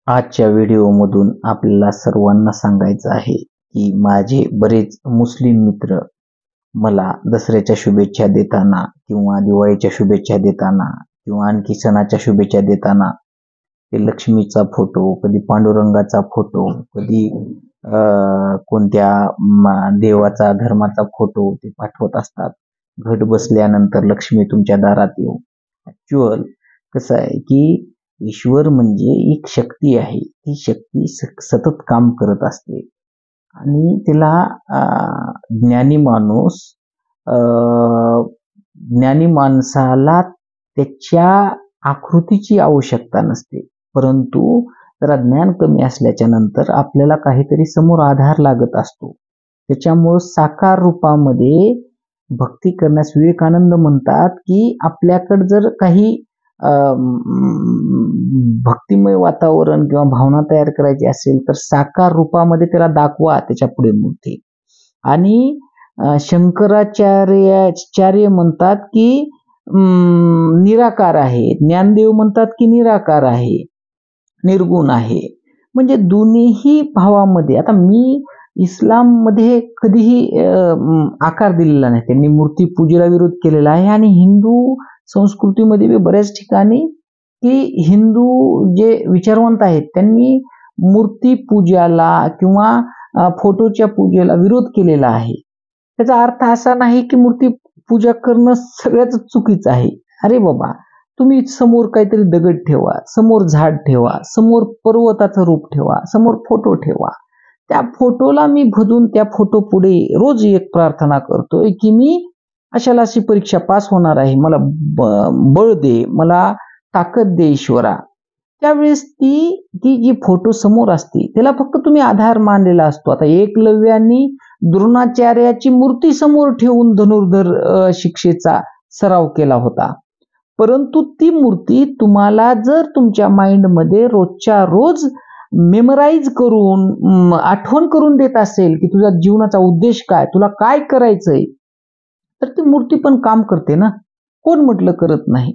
आजच्या व्हिडिओमधून आपल्याला सर्वांना सांगायचं आहे की माझे बरेच मुस्लिम मित्र मला दसऱ्याच्या शुभेच्छा देताना किंवा दिवाळीच्या शुभेच्छा देताना किंवा आणखी सणाच्या शुभेच्छा देताना ते लक्ष्मीचा फोटो, कधी पांडुरंगाचा फोटो, कधी कोणत्या देवाचा धर्माचा फोटो ते पाठवत असतात. घट बसल्यानंतर लक्ष्मी तुमच्या दारात येऊ. ॲक्च्युअल कसं आहे की ईश्वर म्हणजे एक शक्ती आहे. ती शक्ती सतत काम करत असते आणि तिला ज्ञानी माणसाला त्याच्या आकृतीची आवश्यकता नसते, परंतु जरा ज्ञान कमी असल्याच्या नंतर आपल्याला काहीतरी समोर आधार लागत असतो. त्याच्यामुळे साकार रूपामध्ये भक्ती करण्यास विवेकानंद म्हणतात की आपल्याकडे जर काही भक्तिमय वातावरण किंवा भावना तयार करायची असेल तर साकार रूपामध्ये त्याला दाखवा, त्याच्या पुढे मूर्ती. आणि शंकराचार्य म्हणतात की निराकार आहे, ज्ञानदेव म्हणतात की निराकार आहे, निर्गुण आहे. म्हणजे दोन्ही भावामध्ये. आता मी इस्लाम मध्ये कधीही आकार दिलेला नाही, त्यांनी मूर्ती पूजेला विरोध केलेला आहे. आणि हिंदू संस्कृतीमध्ये बऱ्याच ठिकाणी की हिंदू जे विचारवंत आहेत त्यांनी मूर्ती पूजाला किंवा फोटोच्या पूजेला विरोध केलेला आहे. त्याचा अर्थ असा नाही की मूर्ती पूजा करणं सगळ्याच चुकीचं आहे. अरे बाबा, तुम्ही समोर काहीतरी दगड ठेवा, समोर झाड ठेवा, समोर पर्वताचं रूप ठेवा, समोर फोटो ठेवा. त्या फोटोला मी भजून त्या फोटो पुढे रोज एक प्रार्थना करतोय की मी अशाला अशी परीक्षा पास होणार आहे, मला बळ दे, मला ताकद दे ईश्वरा. त्यावेळेस ती जी फोटो समोर असते त्याला फक्त तुम्ही आधार मानलेला असतो. आता एकलव्यांनी द्रोणाचार्याची मूर्ती समोर ठेवून धनुर्धर शिक्षेचा सराव केला होता, परंतु ती मूर्ती तुम्हाला जर तुमच्या माइंडमध्ये रोजच्या रोज मेमराईज करून आठवण करून देत असेल की तुझा जीवनाचा उद्देश काय, तुला काय करायचंय, तर ती मूर्ती पण काम करते ना. कोण म्हटलं करत नाही,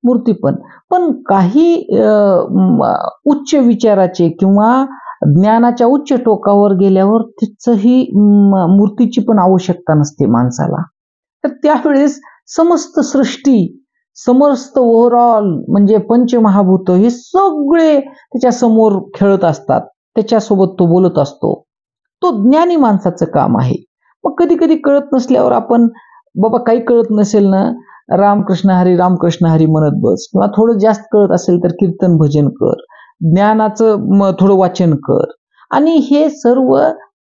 मूर्ती पण काही उच्च विचाराचे किंवा ज्ञानाच्या उच्च टोकावर गेल्यावर तिचंही मूर्तीची पण आवश्यकता नसते माणसाला. तर त्यावेळेस समस्त सृष्टी, समस्त ओव्हरऑल म्हणजे पंचमहाभूत हे सगळे त्याच्या समोर खेळत असतात, त्याच्यासोबत तो बोलत असतो. तो ज्ञानी माणसाचं काम आहे. मग कधी कधी कळत नसल्यावर आपण बाबा काही कळत नसेल ना, रामकृष्ण हरी म्हणत बस, किंवा थोडं जास्त कळत असेल तर कीर्तन भजन कर, ज्ञानाचं थोडं वाचन कर. आणि हे सर्व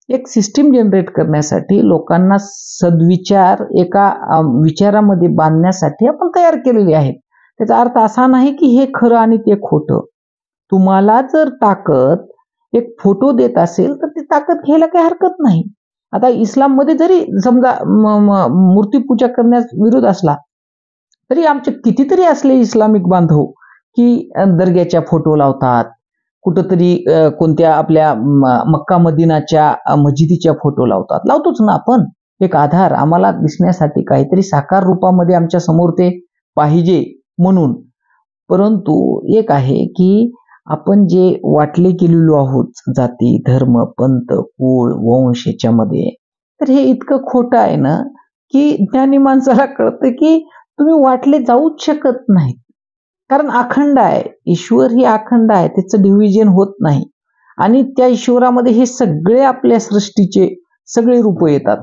एक सिस्टीम जनरेट करण्यासाठी, लोकांना सद्विचार एका विचारामध्ये बांधण्यासाठी आपण तयार केलेले आहेत. त्याचा अर्थ असा नाही की हे खरं आणि ते खोटं. तुम्हाला जर ताकद एक फोटो देत असेल तर ती ताकद घ्यायला काही हरकत नाही. आता इस्लाम मध्ये जरी समजा मूर्ती पूजा करण्यास विरोध असला तरी आमचे कितीतरी असले इस्लामिक बांधव की दर्ग्याच्या फोटो लावतात, कुठंतरी कोणत्या आपल्या मक्का मदिनाच्या मस्जिदीच्या फोटो लावतोच ना आपण. एक आधार आम्हाला दिसण्यासाठी, काहीतरी साकार रूपामध्ये आमच्या समोर ते पाहिजे म्हणून. परंतु एक आहे की आपण जे वाटले गेलेलो आहोत, जाती धर्म पंथ कुळ वंश याच्यामध्ये, तर हे इतकं खोटं आहे ना की ज्ञानी माणसाला कळतं की तुम्ही वाटले जाऊच शकत नाही. कारण अखंड आहे ईश्वर, ही अखंड आहे, त्याचं डिव्हिजन होत नाही. आणि त्या ईश्वरामध्ये हे सगळे आपल्या सृष्टीचे सगळे रूप येतात.